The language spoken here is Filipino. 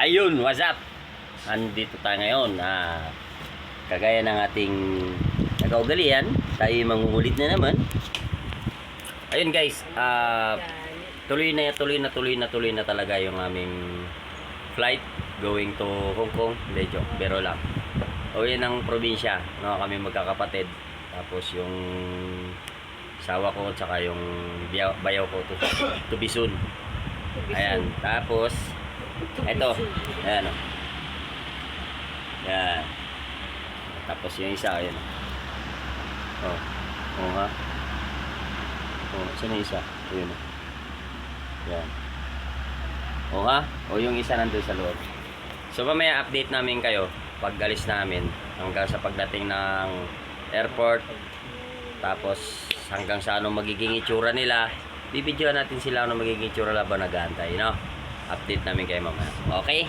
Ayun, what's up? Andito tayo ngayon. Kagaya ng ating nakaugalian, tayo mangungulit na naman. Ayun guys, tuloy na talaga yung aming flight going to Hong Kong. Hindi, joke, biro lang. Uwi ng probinsya, no, kami magkakapatid. Tapos yung sawa ko, tsaka yung bayaw ko to be soon. Ayan, tapos eto, ayan o. Yan. Tapos yung isa, ayan. Oh, oh ha. Oh, saan yung isa? Ayun o. Yan. Oh ha. O yung isa nandun sa loob. So mamaya update namin kayo pag alis namin hanggang sa pagdating ng airport. Tapos hanggang sa anong magiging itsura nila. Bibidyoan natin sila anong magiging itsura labang nag-aantay, no? Update namin kayo mamaya. Okay?